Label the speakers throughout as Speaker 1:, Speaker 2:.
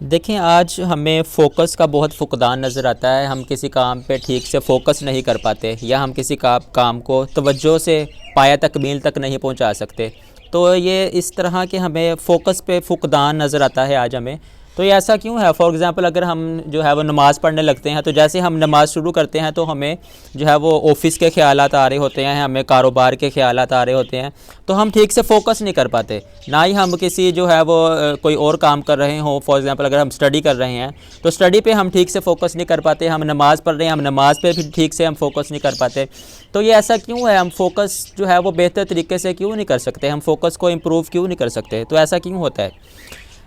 Speaker 1: देखें, आज हमें फ़ोकस का बहुत फुकदान नज़र आता है। हम किसी काम पे ठीक से फ़ोकस नहीं कर पाते या हम किसी काम को तवज्जो से पाया तकमील तक नहीं पहुंचा सकते। तो ये इस तरह के हमें फ़ोकस पे फुकदान नज़र आता है आज हमें। तो ये ऐसा क्यों है? फॉर एग्ज़ाम्पल अगर हम जो है वो नमाज़ पढ़ने लगते हैं, तो जैसे हम नमाज़ शुरू करते हैं तो हमें जो है वो ऑफ़िस के ख़्यालात आ रहे होते हैं, हमें कारोबार के ख़्यालात आ रहे होते हैं, तो हम ठीक से फ़ोकस नहीं कर पाते। ना ही हम किसी जो है वो कोई और काम कर रहे हों। फॉर एग्ज़ाम्पल अगर हम स्टडी कर रहे हैं तो स्टडी पे हम ठीक से फ़ोकस नहीं कर पाते। हम नमाज़ पढ़ रहे हैं, हम नमाज़ पे भी ठीक से हम फ़ोकस नहीं कर पाते। तो ये ऐसा क्यों है? हम फ़ोकस जो है वो बेहतर तरीके से क्यों नहीं कर सकते? हम फ़ोकस को इम्प्रूव क्यों नहीं कर सकते? तो ऐसा क्यों होता है?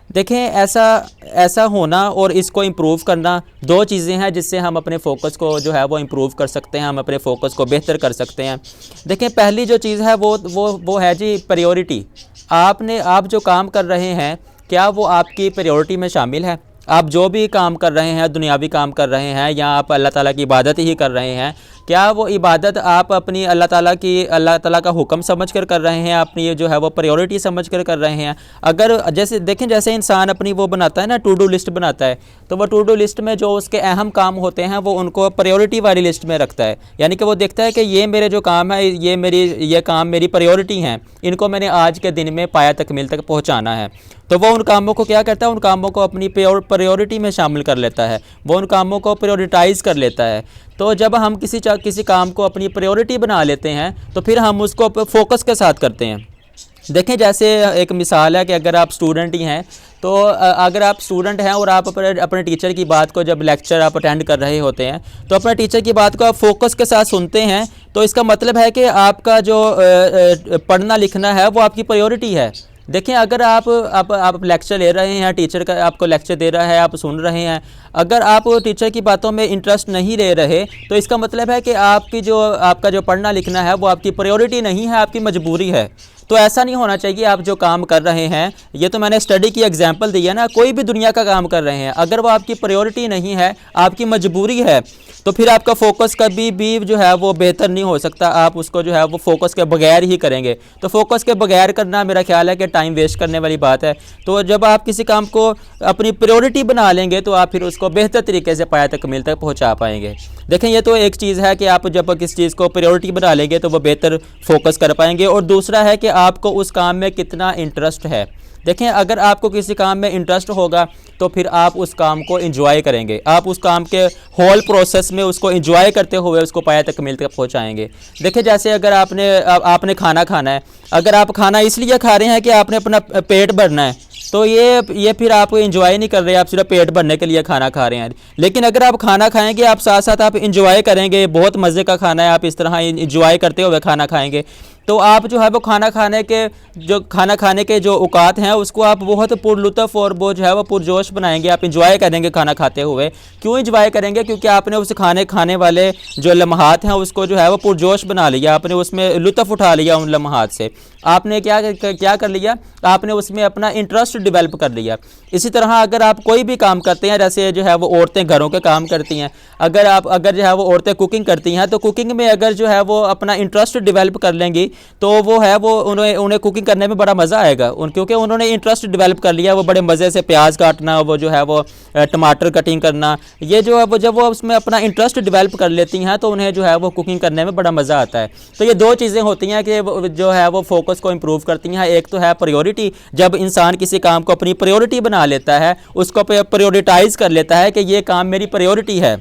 Speaker 1: देखें, ऐसा होना और इसको इम्प्रूव करना दो चीज़ें हैं जिससे हम अपने फ़ोकस को जो है वो इम्प्रूव कर सकते हैं, हम अपने फ़ोकस को बेहतर कर सकते हैं। देखें, पहली जो चीज़ है वो है जी प्रायोरिटी। आप जो काम कर रहे हैं, क्या वो आपकी प्रायोरिटी में शामिल है? आप जो भी काम कर रहे हैं, दुनियावी काम कर रहे हैं या आप अल्लाह ताला की इबादत ही कर रहे हैं, क्या वो इबादत आप अपनी अल्लाह ताला का हुक्म समझकर कर रहे हैं, अपनी ये जो है वो प्रायोरिटी समझकर कर रहे हैं? अगर जैसे देखें, जैसे इंसान अपनी वो बनाता है ना, टू डू लिस्ट बनाता है, तो वो टू डू लिस्ट में जो उसके अहम काम होते हैं वो उनको प्रायोरिटी वाली लिस्ट में रखता है। यानी कि वो देखता है कि ये मेरे जो काम है, ये काम मेरी प्रायोरिटी हैं, इनको मैंने आज के दिन में पाया तकमील तक पहुँचाना है। तो वो उन कामों को क्या करता है? उन कामों को अपनी प्रायोरिटी में शामिल कर लेता है, वो उन कामों को प्रायोरिटाइज़ कर लेता है। तो जब हम किसी काम को अपनी प्रायोरिटी बना लेते हैं तो फिर हम उसको फोकस के साथ करते हैं। देखें, जैसे एक मिसाल है कि अगर आप स्टूडेंट ही हैं, तो अगर आप स्टूडेंट हैं और आप अपने टीचर की बात को, जब लेक्चर आप अटेंड कर रहे होते हैं, तो अपने टीचर की बात को आप फोकस के साथ सुनते हैं, तो इसका मतलब है कि आपका जो पढ़ना लिखना है वो आपकी प्रायोरिटी है। देखें, अगर आप लेक्चर ले रहे हैं, टीचर का आपको लेक्चर दे रहा है, आप सुन रहे हैं, अगर आप टीचर की बातों में इंटरेस्ट नहीं ले रहे, तो इसका मतलब है कि आपका जो पढ़ना लिखना है वो आपकी प्रायोरिटी नहीं है, आपकी मजबूरी है। तो ऐसा नहीं होना चाहिए। आप जो काम कर रहे हैं, ये तो मैंने स्टडी की एग्जांपल दी है ना, कोई भी दुनिया का काम कर रहे हैं, अगर वो आपकी प्रायोरिटी नहीं है, आपकी मजबूरी है, तो फिर आपका फोकस कभी भी जो है वो बेहतर नहीं हो सकता। आप उसको जो है वो फोकस के बगैर ही करेंगे। तो फोकस के बगैर करना मेरा ख्याल है कि टाइम वेस्ट करने वाली बात है। तो जब आप किसी काम को अपनी प्रायोरिटी बना लेंगे तो आप फिर उसको बेहतर तरीके से पाया तकमील तक पहुंचा पाएंगे। देखें, ये तो एक चीज़ है कि आप जब किसी चीज़ को प्रायोरिटी बना लेंगे तो वो बेहतर फोकस कर पाएंगे। और दूसरा है कि आपको उस काम में कितना इंटरेस्ट है। देखें, अगर आपको किसी काम में इंटरेस्ट होगा तो फिर आप उस काम को एंजॉय करेंगे, आप उस काम के होल प्रोसेस में उसको एंजॉय करते हुए उसको पाया तकमील तक पहुंचाएंगे। देखिए, जैसे अगर आपने खाना खाना है, अगर आप खाना इसलिए खा रहे हैं कि आपने अपना पेट भरना है, तो ये फिर आप एंजॉय नहीं कर रहे, आप सिर्फ पेट भरने के लिए खाना खा रहे हैं। लेकिन अगर आप खाना खाएंगे, आप साथ साथ आप एंजॉय करेंगे, बहुत मज़े का खाना है, आप इस तरह एंजॉय करते हुए खाना खाएंगे, तो आप जो है वो खाना खाने के जो औकात हैं उसको आप बहुत पुरलुत्फ़ और वो जो है वो पुरजोश बनाएंगे, आप इंजॉय करेंगे खाना खाते हुए। क्यों इंजॉय करेंगे? क्योंकि आपने उस खाने वाले जो लम्हात हैं उसको जो है वो पुरजोश बना लिया, आपने उसमें लुत्फ़ उठा लिया उन लम्हात से। आपने क्या कर लिया? आपने उसमें अपना इंटरेस्ट डेवलप कर लिया। इसी तरह अगर आप कोई भी काम करते हैं, जैसे जो है वो औरतें घरों के काम करती हैं, अगर जो है वो औरतें कुकिंग करती हैं, तो कुकिंग में अगर जो है वो अपना इंटरेस्ट डेवलप कर लेंगी तो वो है वो उन्हें कुकिंग करने में बड़ा मज़ा आएगा, क्योंकि उन्होंने इंटरेस्ट डेवलप कर लिया। वो बड़े मज़े से प्याज काटना, वो जो है वो टमाटर कटिंग करना, ये जो है वो जब वो उसमें अपना इंटरेस्ट डेवलप कर लेती हैं तो उन्हें जो है वो कुकिंग करने में बड़ा मज़ा आता है। तो ये दो चीज़ें होती हैं कि जो है वो फोकस को इम्प्रूव करती हैं। एक तो है प्रायोरिटी, जब इंसान किसी काम को अपनी प्रायोरिटी बना लेता है, उसको प्रायोरिटाइज़ कर लेता है कि ये काम मेरी प्रायोरिटी है।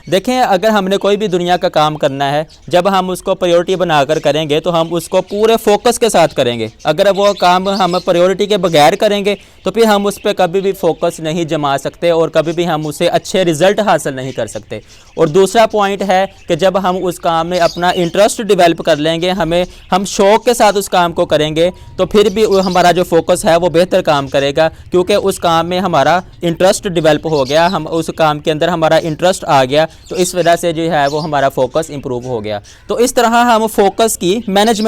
Speaker 1: देखें, अगर हमने कोई भी दुनिया का काम करना है, जब हम उसको प्रायोरिटी बनाकर करेंगे तो हम उसको पूरे फोकस के साथ करेंगे। अगर वो काम हम प्रायोरिटी के बगैर करेंगे तो फिर हम उस पर कभी भी फोकस नहीं जमा सकते और कभी भी हम उसे अच्छे रिज़ल्ट हासिल नहीं कर सकते। और दूसरा पॉइंट है कि जब हम उस काम में अपना इंटरेस्ट डेवलप कर लेंगे, हम शौक़ के साथ उस काम को करेंगे, तो फिर भी हमारा जो फोकस है वो बेहतर काम करेगा, क्योंकि उस काम में हमारा इंटरेस्ट डेवलप हो गया, हम उस काम के अंदर हमारा इंटरेस्ट आ गया, तो इस वजह से जो है वो हमारा फोकस इंप्रूव हो गया। तो इस तरह हम फोकस की मैनेजमेंट